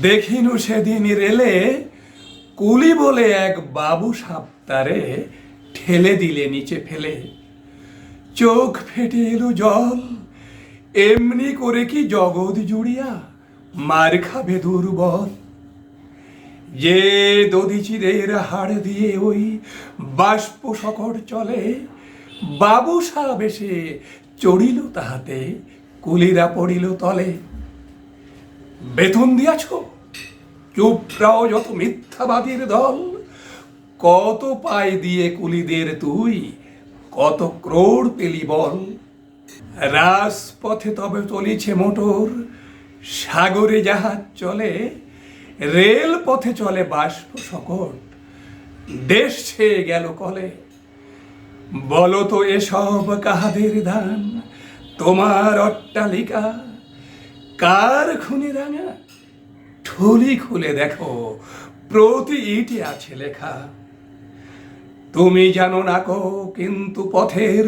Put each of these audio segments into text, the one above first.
দেখিনু সেদিন রেলে কুলি বলে এক বাবু সাপ তারে ঠেলে দিলে নিচে ফেলে। চোখ ফেটে এলো জল, এমনি করে কি জগৎ জুড়িয়া মার খাবে দুর্বল। যে দধিচিদের হাড় দিয়ে ওই বাষ্প সকট চলে, বাবু সাপ এসে চড়িল তাহাতে, কুলিরা পড়িল তলে। বেতন দিয়াছ? চুপরাও যত মিথ্যাবাদীর দল। কত পায় দিয়ে কুলিদের তুই, কত ক্রোড় পেলি বল। রাজপথে তবে চলিছে মোটর, সাগরে জাহাজ চলে, রেল পথে চলে বাষ্প সকট, দেশ ছেয়ে গেল কলে। বলো তো এসব কাহাদের দান, তোমার অট্টালিকা কার খুনে রাঙা? ঠুলি খুলে দেখো, প্রতি ইটে আছে লেখা। তুমি জানো না কো, কিন্তু পথের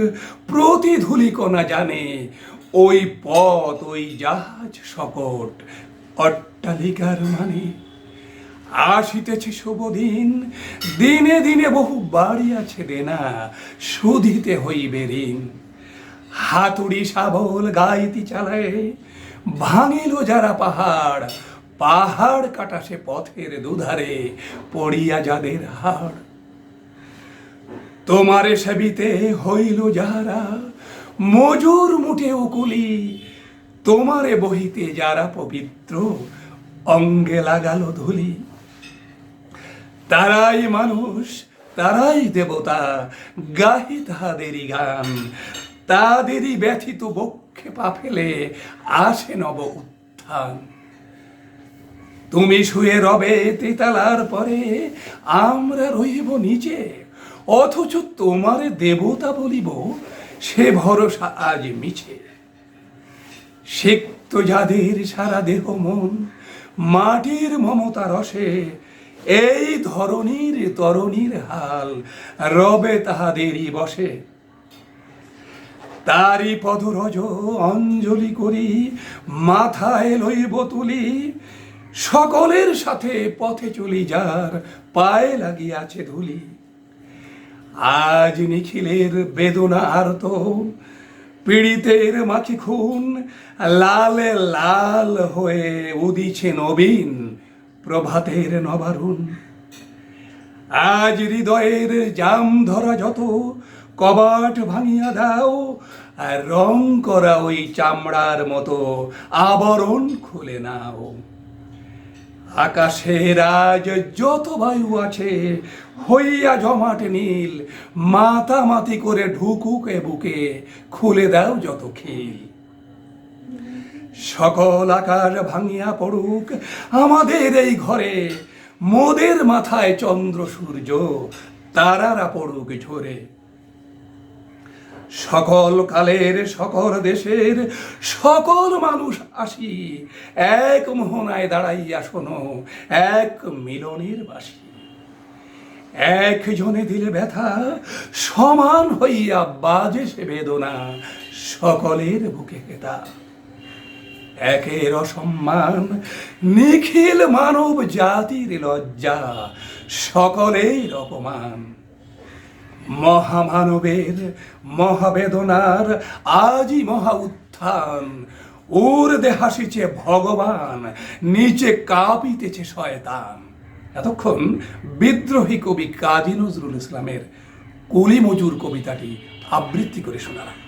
প্রতি ধূলিকণা জানে, ওই পথ ওই জাহাজ সকট অট্টালিকার মানে। আসিতেছে শুভ দিন, দিনে দিনে বহু বাড়ি আছে দেনা, শুধিতে হইবে ঋণ। হাতুড়ি শাবল গাইতি চালায়, ভাঙিল যারা পাহাড়, পাহাড় কাটা সে পথের দুধারে, পড়িয়া যাদের হাড়। তোমারে সেবিতে হইল যারা মজুর মুঠে উকুলি, তোমারে বহিতে যারা পবিত্র, অঙ্গে লাগালো ধুলি। তারাই মানুষ, তারাই দেবতা, গাহি তাহাদেরই গান, তাদেরই ব্যথিত বক্ষে পা ফেলে আসে নব উত্থান। তুমি শুয়ে রবে তেতালার পরে, আমরা রইব নিচে, অথচ তোমারে দেবতা বলিব, সে ভরসা আজ মিছে। সিক্ত যাদের সারা দেহ মন মাটির মমতা রসে, এই ধরনীর তরণীর হাল রবে তাহাদেরই বসে। তারি পদরজ অঞ্জলি করি, মাথায় লইব তুলি, সকলের সাথে পথে চলি যার পায়ে লাগিয়াছে ধুলি। আজ নিখিলের বেদনা আর্ত, পীড়িতের মাখি খুন, লালে লাল হয়ে উদিছে নবীন প্রভাতের নবারুণ। আজ হৃদয়ের জাম ধরা যত, কবাট ভাঙিয়া দাও, আর রং করা ওই চামড়ার মতো আবরণ খুলে নাও। আকাশের আজ যত বায়ু আছে, হইয়া জমাট নীল, মাতামাতি করে ঢুকুক এ বুকে, খুলে দাও যত খিল। সকল আকাশ ভাঙিয়া পড়ুক আমাদের এই ঘরে, মোদের মাথায় চন্দ্র সূর্য তারারা পড়ুক ঝরে। সকল কালের সকল দেশের সকল মানুষ আসি, এক মোহনায় দাঁড়াইয়া শোনো এক মিলনের বাসি। একজনে দিলে ব্যথা, সমান হইয়া বাজে সে বেদনা, সকলের বুকে কেতা। একের অসম্মান নিখিল মানব জাতির লজ্জা, সকলের অপমান। মহামানবের মহাবেদনার আজই মহা উত্থান, ঊর্ধ্বে হাসিছে ভগবান, নিচে কাঁপিতেছে শয়তান। এতক্ষণ বিদ্রোহী কবি কাজী নজরুল ইসলামের কুলি মজুর কবিতাটি আবৃত্তি করে শোনালাম।